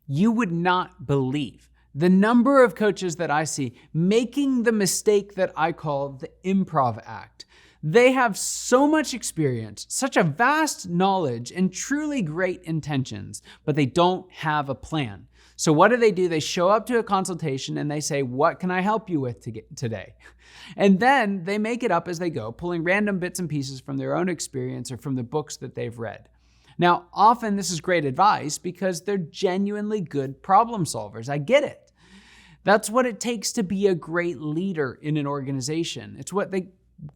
You would not believe the number of coaches that I see making the mistake that I call the improv act. They have so much experience, such a vast knowledge, and truly great intentions, but they don't have a plan. So what do? They show up to a consultation and they say, "What can I help you with today?" And then they make it up as they go, pulling random bits and pieces from their own experience or from the books that they've read. Now, often this is great advice because they're genuinely good problem solvers. I get it. That's what it takes to be a great leader in an organization. It's what they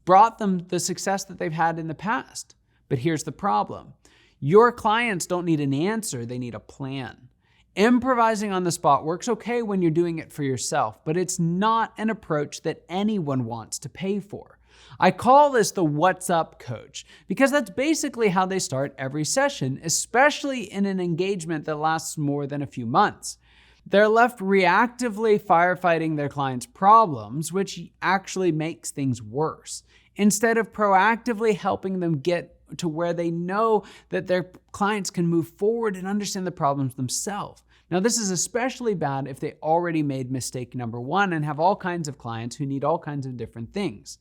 brought them the success that they've had in the past. But here's the problem. Your clients don't need an answer, they need a plan. Improvising on the spot works okay when you're doing it for yourself, but it's not an approach that anyone wants to pay for. I call this the "What's Up" coach because that's basically how they start every session, especially in an engagement that lasts more than a few months. They're left reactively firefighting their clients' problems, which actually makes things worse, instead of proactively helping them get to where they know that their clients can move forward and understand the problems themselves. Now, this is especially bad if they already made mistake number one and have all kinds of clients who need all kinds of different things.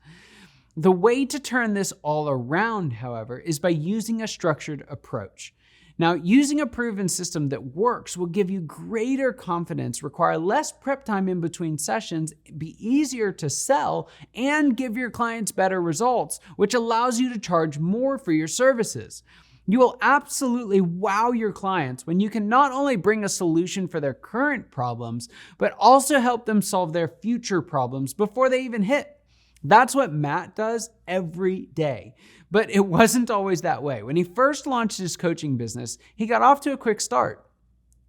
The way to turn this all around, however, is by using a structured approach. Now, using a proven system that works will give you greater confidence, require less prep time in between sessions, be easier to sell, and give your clients better results, which allows you to charge more for your services. You will absolutely wow your clients when you can not only bring a solution for their current problems, but also help them solve their future problems before they even hit. That's what Matt does every day. But it wasn't always that way. When he first launched his coaching business, he got off to a quick start.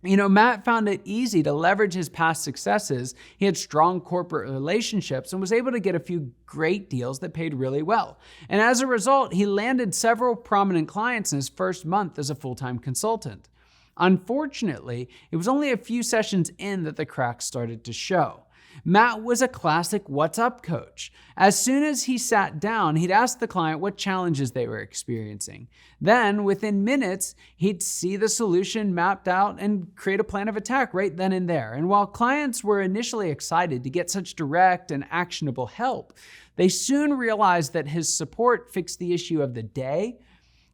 Matt found it easy to leverage his past successes. He had strong corporate relationships and was able to get a few great deals that paid really well. And as a result, he landed several prominent clients in his first month as a full-time consultant. Unfortunately, it was only a few sessions in that the cracks started to show. Matt was a classic "What's Up" coach. As soon as he sat down, he'd ask the client what challenges they were experiencing. Then, within minutes, he'd see the solution mapped out and create a plan of attack right then and there. And while clients were initially excited to get such direct and actionable help, they soon realized that his support fixed the issue of the day,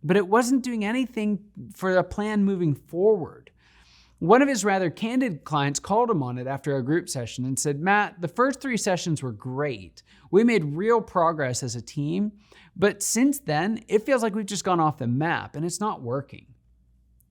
but it wasn't doing anything for a plan moving forward. One of his rather candid clients called him on it after a group session and said, "Matt, the first 3 sessions were great. We made real progress as a team, but since then, it feels like we've just gone off the map and it's not working."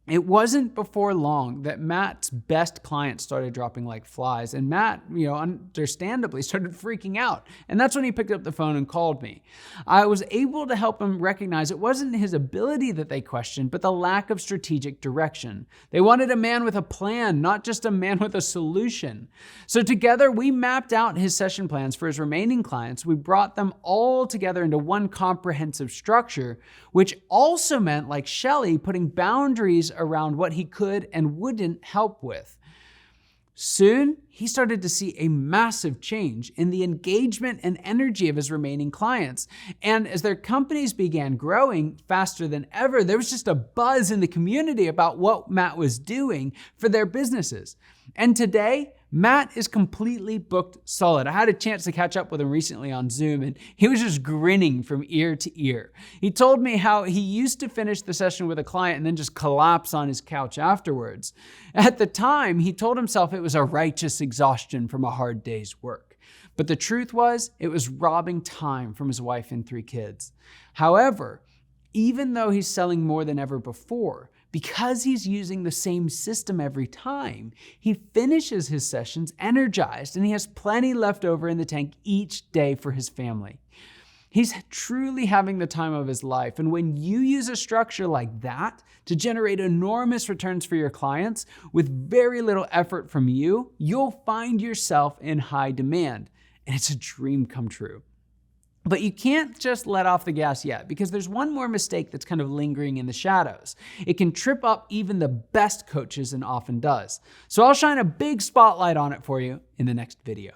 It wasn't before long that Matt's best clients started dropping like flies, and Matt, understandably started freaking out. And that's when he picked up the phone and called me. I was able to help him recognize it wasn't his ability that they questioned, but the lack of strategic direction. They wanted a man with a plan, not just a man with a solution. So together, we mapped out his session plans for his remaining clients. We brought them all together into one comprehensive structure, which also meant, like Shelley, putting boundaries around what he could and wouldn't help with. Soon, he started to see a massive change in the engagement and energy of his remaining clients. And as their companies began growing faster than ever, there was just a buzz in the community about what Matt was doing for their businesses. And today, Matt is completely booked solid. I had a chance to catch up with him recently on Zoom, and he was just grinning from ear to ear. He told me how he used to finish the session with a client and then just collapse on his couch afterwards. At the time, he told himself it was a righteous exhaustion from a hard day's work. But the truth was, it was robbing time from his wife and 3 kids. However, even though he's selling more than ever before, because he's using the same system every time, he finishes his sessions energized and he has plenty left over in the tank each day for his family. He's truly having the time of his life. And when you use a structure like that to generate enormous returns for your clients with very little effort from you, you'll find yourself in high demand. And it's a dream come true. But you can't just let off the gas yet, because there's one more mistake that's kind of lingering in the shadows. It can trip up even the best coaches and often does. So I'll shine a big spotlight on it for you in the next video.